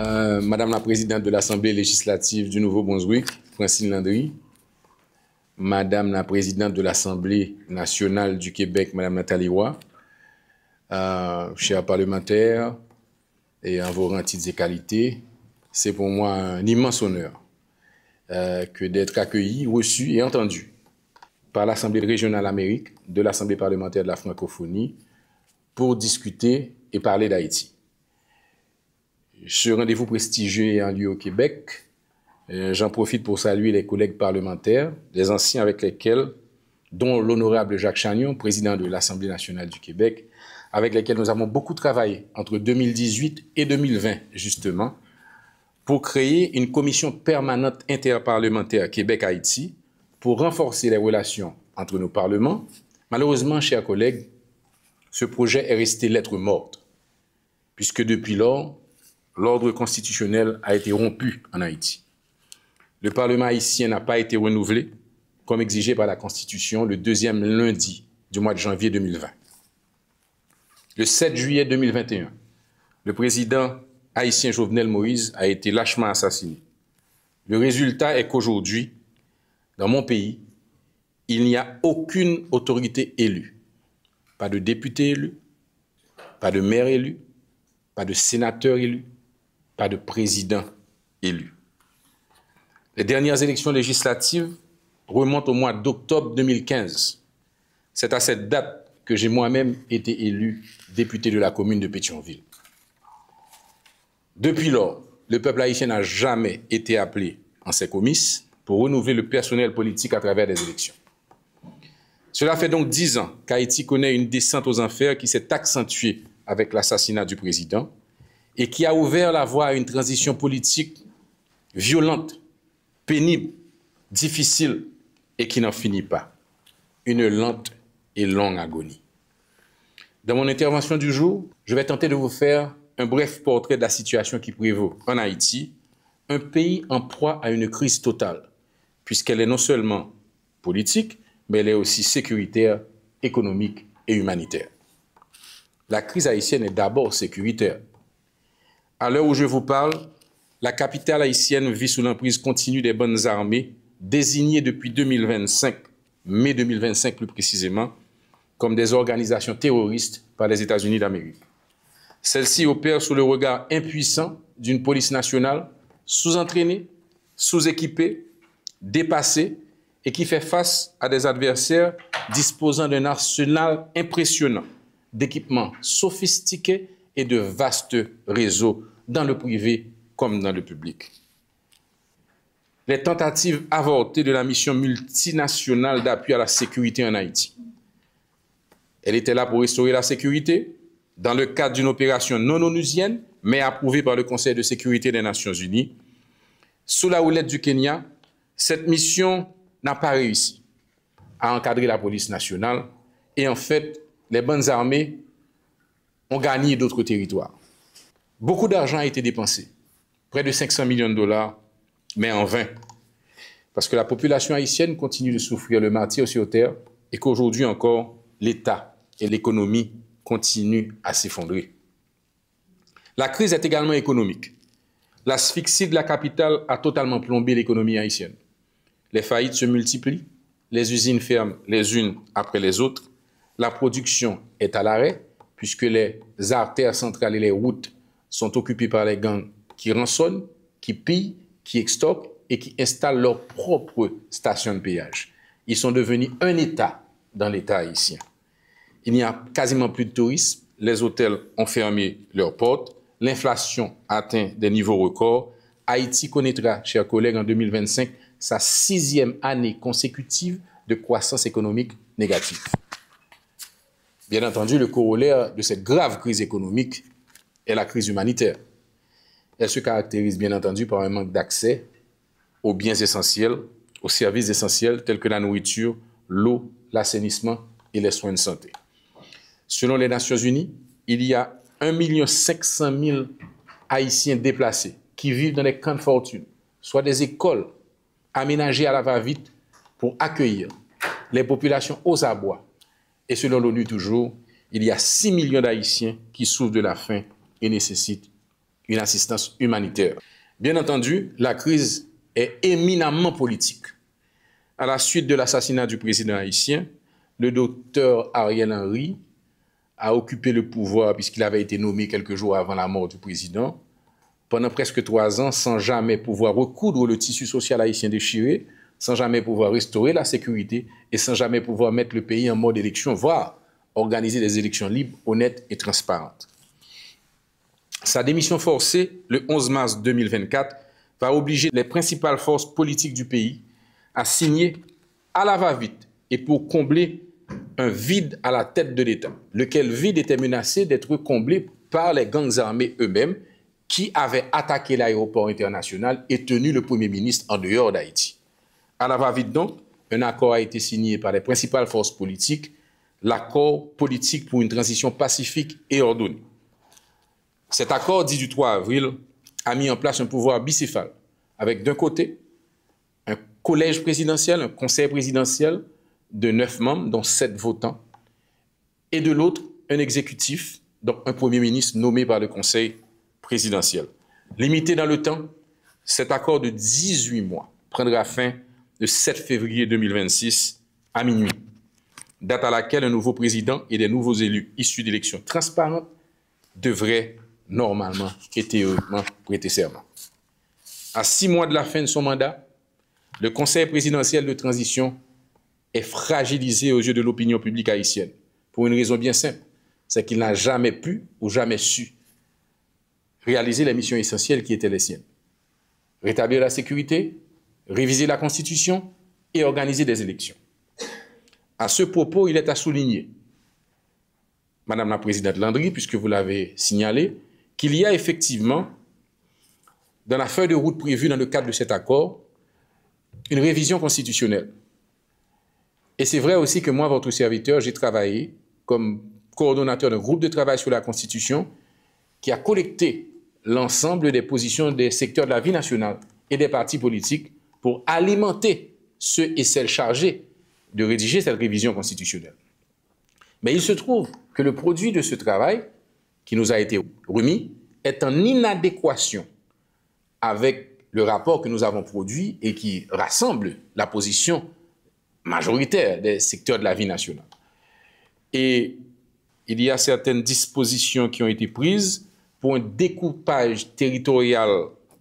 Madame la Présidente de l'Assemblée législative du Nouveau-Brunswick, Francine Landry, Madame la Présidente de l'Assemblée nationale du Québec, Madame Nathalie Roy, chers parlementaires et en vos rangs, titres et qualités, c'est pour moi un immense honneur que d'être accueilli, reçu et entendu par l'Assemblée régionale Amérique de l'Assemblée parlementaire de la francophonie pour discuter et parler d'Haïti. Ce rendez-vous prestigieux ayant lieu au Québec, j'en profite pour saluer les collègues parlementaires, les anciens avec lesquels, dont l'honorable Jacques Chagnon, président de l'Assemblée nationale du Québec, avec lesquels nous avons beaucoup travaillé entre 2018 et 2020, justement, pour créer une commission permanente interparlementaire Québec-Haïti pour renforcer les relations entre nos parlements. Malheureusement, chers collègues, ce projet est resté lettre morte, puisque depuis lors, l'ordre constitutionnel a été rompu en Haïti. Le Parlement haïtien n'a pas été renouvelé, comme exigé par la Constitution, le deuxième lundi du mois de janvier 2020. Le 7 juillet 2021, le président haïtien Jovenel Moïse a été lâchement assassiné. Le résultat est qu'aujourd'hui, dans mon pays, il n'y a aucune autorité élue. Pas de député élu, pas de maire élu, pas de sénateur élu, pas de président élu. Les dernières élections législatives remontent au mois d'octobre 2015. C'est à cette date que j'ai moi-même été élu député de la commune de Pétionville. Depuis lors, le peuple haïtien n'a jamais été appelé en ses comices pour renouveler le personnel politique à travers des élections. Cela fait donc 10 ans qu'Haïti connaît une descente aux enfers qui s'est accentuée avec l'assassinat du président et qui a ouvert la voie à une transition politique violente, pénible, difficile et qui n'en finit pas. Une lente et longue agonie. Dans mon intervention du jour, je vais tenter de vous faire un bref portrait de la situation qui prévaut en Haïti, un pays en proie à une crise totale, puisqu'elle est non seulement politique, mais elle est aussi sécuritaire, économique et humanitaire. La crise haïtienne est d'abord sécuritaire. À l'heure où je vous parle, la capitale haïtienne vit sous l'emprise continue des bandes armées, désignées depuis 2025, mai 2025 plus précisément, comme des organisations terroristes par les États-Unis d'Amérique. Celles-ci opèrent sous le regard impuissant d'une police nationale sous-entraînée, sous-équipée, dépassée et qui fait face à des adversaires disposant d'un arsenal impressionnant, d'équipements sophistiqués et de vastes réseaux dans le privé comme dans le public. Les tentatives avortées de la mission multinationale d'appui à la sécurité en Haïti. Elle était là pour restaurer la sécurité dans le cadre d'une opération non onusienne, mais approuvée par le Conseil de sécurité des Nations Unies. Sous la houlette du Kenya, cette mission n'a pas réussi à encadrer la police nationale et en fait, les bandes armées ont gagné d'autres territoires. Beaucoup d'argent a été dépensé, près de 500 millions de dollars, mais en vain, parce que la population haïtienne continue de souffrir le martyre sur terre et qu'aujourd'hui encore, l'État et l'économie continuent à s'effondrer. La crise est également économique. L'asphyxie de la capitale a totalement plombé l'économie haïtienne. Les faillites se multiplient, les usines ferment les unes après les autres, la production est à l'arrêt, puisque les artères centrales et les routes sont occupées par les gangs qui rançonnent, qui pillent, qui extorquent et qui installent leurs propres stations de péage. Ils sont devenus un État dans l'État haïtien. Il n'y a quasiment plus de tourisme, les hôtels ont fermé leurs portes, l'inflation atteint des niveaux records. Haïti connaîtra, chers collègues, en 2025, sa 6e année consécutive de croissance économique négative. Bien entendu, le corollaire de cette grave crise économique est la crise humanitaire. Elle se caractérise bien entendu par un manque d'accès aux biens essentiels, aux services essentiels tels que la nourriture, l'eau, l'assainissement et les soins de santé. Selon les Nations Unies, il y a 1 500 000 Haïtiens déplacés qui vivent dans des camps de fortune, soit des écoles aménagées à la va-vite pour accueillir les populations aux abois. Et selon l'ONU toujours, il y a 6 millions d'Haïtiens qui souffrent de la faim et nécessitent une assistance humanitaire. Bien entendu, la crise est éminemment politique. À la suite de l'assassinat du président haïtien, le docteur Ariel Henry a occupé le pouvoir puisqu'il avait été nommé quelques jours avant la mort du président, pendant presque 3 ans, sans jamais pouvoir recoudre le tissu social haïtien déchiré, sans jamais pouvoir restaurer la sécurité et sans jamais pouvoir mettre le pays en mode élection, voire organiser des élections libres, honnêtes et transparentes. Sa démission forcée, le 11 mars 2024, va obliger les principales forces politiques du pays à signer à la va-vite et pour combler un vide à la tête de l'État, lequel vide était menacé d'être comblé par les gangs armés eux-mêmes qui avaient attaqué l'aéroport international et tenu le Premier ministre en dehors d'Haïti. À la va-vite donc, un accord a été signé par les principales forces politiques, l'accord politique pour une transition pacifique et ordonnée. Cet accord, dit du 3 avril, a mis en place un pouvoir bicéphale, avec d'un côté un collège présidentiel, un conseil présidentiel de 9 membres, dont 7 votants, et de l'autre un exécutif, donc un Premier ministre nommé par le conseil présidentiel. Limité dans le temps, cet accord de 18 mois prendra fin le 7 février 2026 à minuit, date à laquelle un nouveau président et des nouveaux élus issus d'élections transparentes devraient normalement et théoriquement prêter serment. À 6 mois de la fin de son mandat, le Conseil présidentiel de transition est fragilisé aux yeux de l'opinion publique haïtienne, pour une raison bien simple, c'est qu'il n'a jamais pu ou jamais su réaliser les missions essentielles qui étaient les siennes. Rétablir la sécurité, réviser la Constitution et organiser des élections. À ce propos, il est à souligner, Madame la Présidente Landry, puisque vous l'avez signalé, qu'il y a effectivement, dans la feuille de route prévue dans le cadre de cet accord, une révision constitutionnelle. Et c'est vrai aussi que moi, votre serviteur, j'ai travaillé comme coordonnateur d'un groupe de travail sur la Constitution qui a collecté l'ensemble des positions des secteurs de la vie nationale et des partis politiques pour alimenter ceux et celles chargés de rédiger cette révision constitutionnelle. Mais il se trouve que le produit de ce travail qui nous a été remis est en inadéquation avec le rapport que nous avons produit et qui rassemble la position majoritaire des secteurs de la vie nationale. Et il y a certaines dispositions qui ont été prises pour un découpage territorial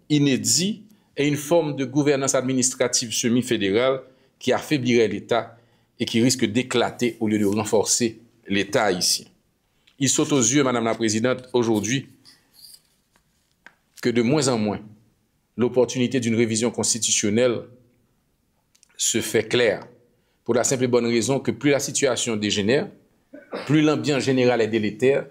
inédit et une forme de gouvernance administrative semi-fédérale qui affaiblirait l'État et qui risque d'éclater au lieu de renforcer l'État haïtien. Il saute aux yeux, Madame la Présidente, aujourd'hui, que de moins en moins, l'opportunité d'une révision constitutionnelle se fait claire, pour la simple et bonne raison que plus la situation dégénère, plus l'ambiance générale est délétère,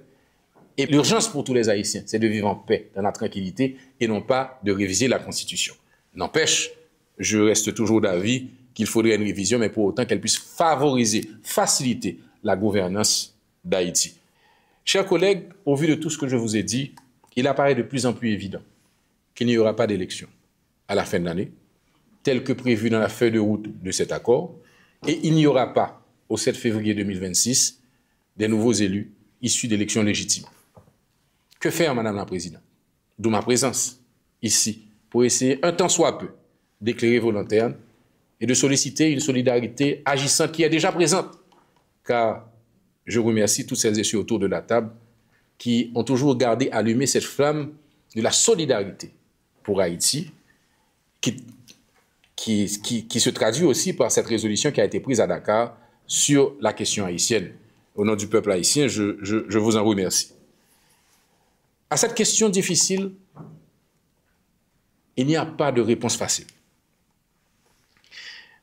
et l'urgence pour tous les Haïtiens, c'est de vivre en paix, dans la tranquillité, et non pas de réviser la Constitution. N'empêche, je reste toujours d'avis qu'il faudrait une révision, mais pour autant qu'elle puisse favoriser, faciliter la gouvernance d'Haïti. Chers collègues, au vu de tout ce que je vous ai dit, il apparaît de plus en plus évident qu'il n'y aura pas d'élection à la fin de l'année, tel que prévu dans la feuille de route de cet accord, et il n'y aura pas, au 7 février 2026, des nouveaux élus issus d'élections légitimes. Que faire, Madame la Présidente? D'où ma présence ici, pour essayer, un tant soit peu, d'éclairer vos lanternes et de solliciter une solidarité agissante qui est déjà présente, car je remercie toutes celles et ceux autour de la table qui ont toujours gardé allumée cette flamme de la solidarité pour Haïti, qui se traduit aussi par cette résolution qui a été prise à Dakar sur la question haïtienne. Au nom du peuple haïtien, je vous en remercie. À cette question difficile, il n'y a pas de réponse facile.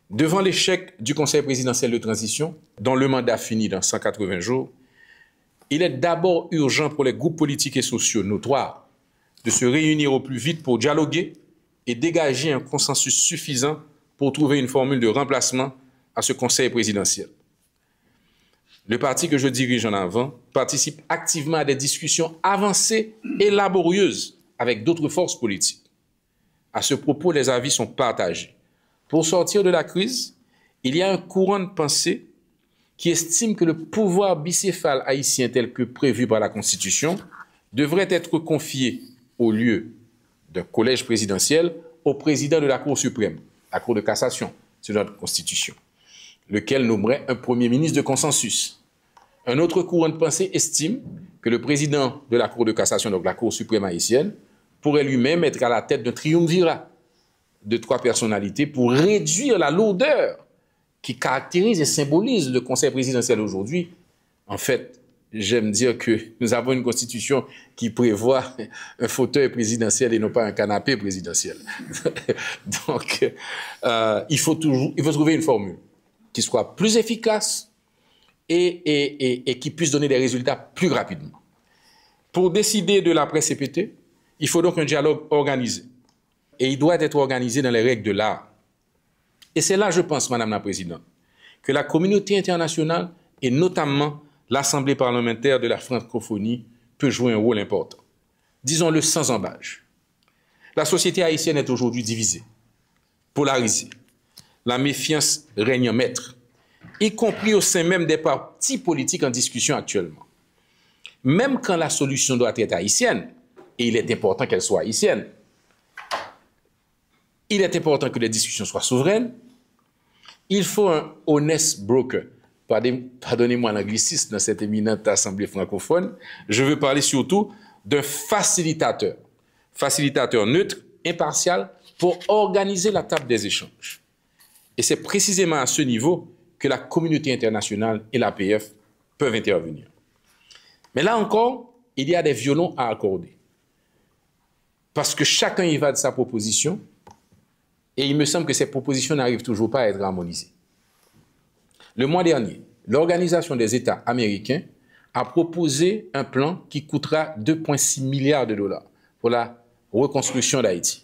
Devant l'échec du Conseil présidentiel de transition, dont le mandat finit dans 180 jours, il est d'abord urgent pour les groupes politiques et sociaux notoires de se réunir au plus vite pour dialoguer et dégager un consensus suffisant pour trouver une formule de remplacement à ce Conseil présidentiel. Le parti que je dirige en avant participe activement à des discussions avancées et laborieuses avec d'autres forces politiques. À ce propos, les avis sont partagés. Pour sortir de la crise, il y a un courant de pensée qui estime que le pouvoir bicéphale haïtien tel que prévu par la Constitution devrait être confié au lieu d'un collège présidentiel au président de la Cour suprême, la Cour de cassation, c'est notre Constitution, lequel nommerait un Premier ministre de consensus. Un autre courant de pensée estime que le président de la Cour de cassation, donc la Cour suprême haïtienne, pourrait lui-même être à la tête d'un triumvirat de 3 personnalités pour réduire la lourdeur qui caractérise et symbolise le Conseil présidentiel aujourd'hui. En fait, j'aime dire que nous avons une constitution qui prévoit un fauteuil présidentiel et non pas un canapé présidentiel. Donc, il faut trouver une formule qui soit plus efficace et qui puisse donner des résultats plus rapidement. Pour décider de l'après-CPT, il faut donc un dialogue organisé. Et il doit être organisé dans les règles de l'art. Et c'est là, je pense, Madame la Présidente, que la communauté internationale et notamment l'Assemblée parlementaire de la francophonie peut jouer un rôle important. Disons-le sans embâche. La société haïtienne est aujourd'hui divisée, polarisée. La méfiance règne en maître, y compris au sein même des partis politiques en discussion actuellement. Même quand la solution doit être haïtienne, et il est important qu'elle soit haïtienne, il est important que les discussions soient souveraines, il faut un honest broker. Pardonnez-moi l'anglicisme dans cette éminente assemblée francophone. Je veux parler surtout d'un facilitateur. Facilitateur neutre, impartial, pour organiser la table des échanges. Et c'est précisément à ce niveau que la communauté internationale et l'APF peuvent intervenir. Mais là encore, il y a des violons à accorder. Parce que chacun y va de sa proposition, et il me semble que ces propositions n'arrivent toujours pas à être harmonisées. Le mois dernier, l'Organisation des États américains a proposé un plan qui coûtera 2,6 milliards de dollars pour la reconstruction d'Haïti.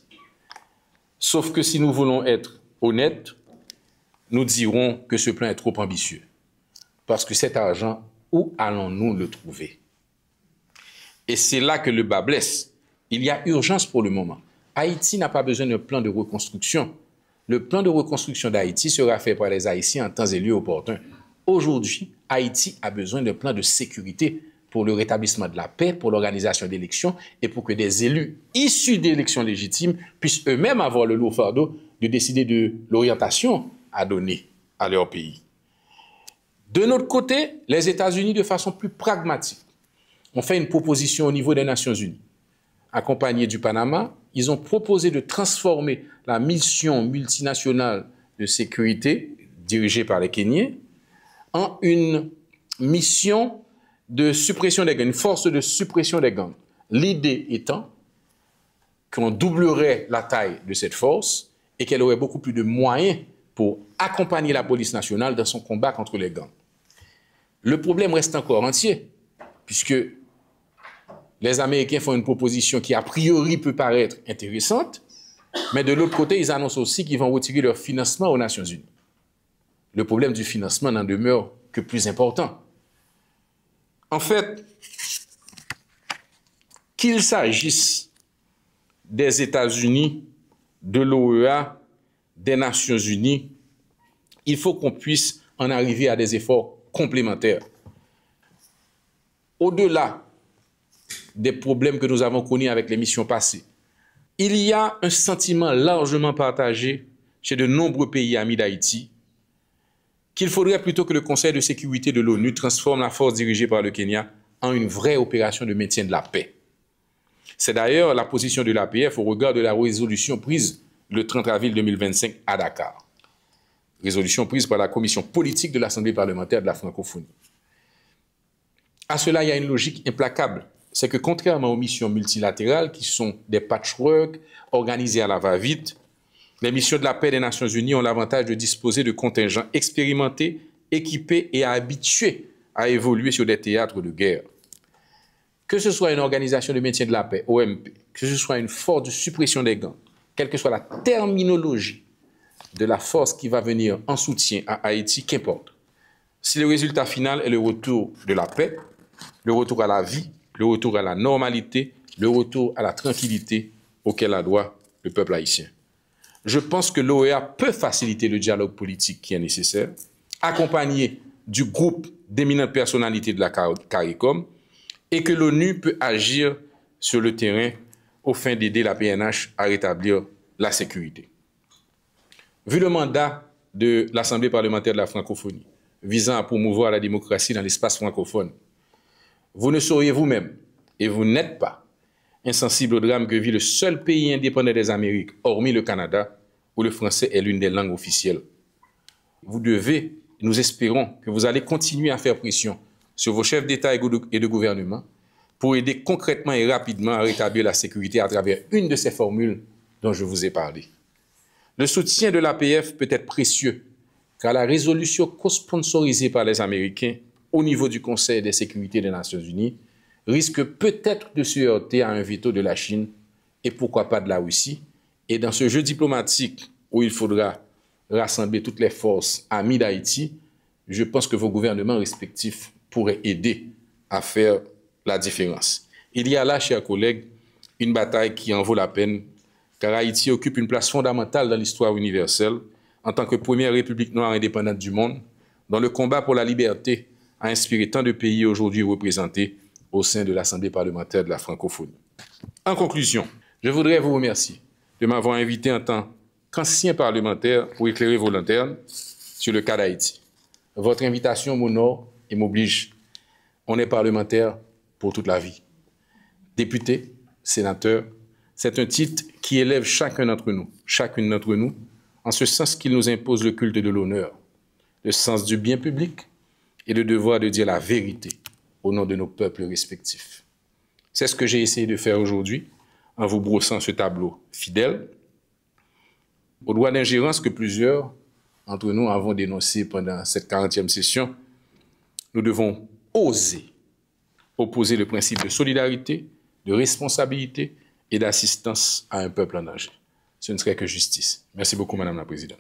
Sauf que si nous voulons être honnêtes, nous dirons que ce plan est trop ambitieux. Parce que cet argent, où allons-nous le trouver? Et c'est là que le bas blesse. Il y a urgence pour le moment. Haïti n'a pas besoin d'un plan de reconstruction. Le plan de reconstruction d'Haïti sera fait par les Haïtiens en temps et lieu opportun. Aujourd'hui, Haïti a besoin d'un plan de sécurité pour le rétablissement de la paix, pour l'organisation d'élections et pour que des élus issus d'élections légitimes puissent eux-mêmes avoir le lourd fardeau de décider de l'orientation à donner à leur pays. De notre côté, les États-Unis, de façon plus pragmatique, ont fait une proposition au niveau des Nations Unies. Accompagnés du Panama, ils ont proposé de transformer la mission multinationale de sécurité dirigée par les Kenyans en une mission de suppression des gangs, une force de suppression des gangs. L'idée étant qu'on doublerait la taille de cette force et qu'elle aurait beaucoup plus de moyens pour accompagner la police nationale dans son combat contre les gangs. Le problème reste encore entier, puisque les Américains font une proposition qui, a priori, peut paraître intéressante, mais de l'autre côté, ils annoncent aussi qu'ils vont retirer leur financement aux Nations Unies. Le problème du financement n'en demeure que plus important. En fait, qu'il s'agisse des États-Unis, de l'OEA, des Nations Unies, il faut qu'on puisse en arriver à des efforts complémentaires. Au-delà des problèmes que nous avons connus avec les missions passées, il y a un sentiment largement partagé chez de nombreux pays amis d'Haïti qu'il faudrait plutôt que le Conseil de sécurité de l'ONU transforme la force dirigée par le Kenya en une vraie opération de maintien de la paix. C'est d'ailleurs la position de l'APF au regard de la résolution prise le 30 avril 2025 à Dakar. Résolution prise par la commission politique de l'Assemblée parlementaire de la francophonie. À cela, il y a une logique implacable. C'est que contrairement aux missions multilatérales qui sont des patchwork organisés à la va-vite, les missions de la paix des Nations Unies ont l'avantage de disposer de contingents expérimentés, équipés et habitués à évoluer sur des théâtres de guerre. Que ce soit une organisation de maintien de la paix, OMP, que ce soit une force de suppression des gangs, quelle que soit la terminologie de la force qui va venir en soutien à Haïti, qu'importe. Si le résultat final est le retour de la paix, le retour à la vie, le retour à la normalité, le retour à la tranquillité auquel a droit le peuple haïtien. Je pense que l'OEA peut faciliter le dialogue politique qui est nécessaire, accompagné du groupe d'éminentes personnalités de la CARICOM, et que l'ONU peut agir sur le terrain aux fins d'aider la PNH à rétablir la sécurité. Vu le mandat de l'Assemblée parlementaire de la francophonie visant à promouvoir la démocratie dans l'espace francophone, vous ne sauriez vous-même, et vous n'êtes pas, insensible au drame que vit le seul pays indépendant des Amériques, hormis le Canada, où le français est l'une des langues officielles. Vous devez, nous espérons que vous allez continuer à faire pression sur vos chefs d'État et de gouvernement pour aider concrètement et rapidement à rétablir la sécurité à travers une de ces formules dont je vous ai parlé. Le soutien de l'APF peut être précieux, car la résolution co-sponsorisée par les Américains au niveau du Conseil de sécurité des Nations Unies risque peut-être de se heurter à un veto de la Chine et pourquoi pas de la Russie. Et dans ce jeu diplomatique où il faudra rassembler toutes les forces amies d'Haïti, je pense que vos gouvernements respectifs pourraient aider à faire la différence. Il y a là, chers collègues, une bataille qui en vaut la peine, car Haïti occupe une place fondamentale dans l'histoire universelle en tant que première république noire indépendante du monde, dont le combat pour la liberté a inspiré tant de pays aujourd'hui représentés au sein de l'Assemblée parlementaire de la francophonie. En conclusion, je voudrais vous remercier de m'avoir invité en tant qu'ancien parlementaire pour éclairer vos lanternes sur le cas d'Haïti. Votre invitation m'honore et m'oblige. On est parlementaire pour toute la vie. Député, sénateur, c'est un titre qui élève chacun d'entre nous, chacune d'entre nous, en ce sens qu'il nous impose le culte de l'honneur, le sens du bien public et le devoir de dire la vérité au nom de nos peuples respectifs. C'est ce que j'ai essayé de faire aujourd'hui en vous brossant ce tableau fidèle au droit d'ingérence que plusieurs entre nous avons dénoncé pendant cette 40e session. Nous devons oser opposer le principe de solidarité, de responsabilité et d'assistance à un peuple en danger. Ce ne serait que justice. Merci beaucoup, Madame la Présidente.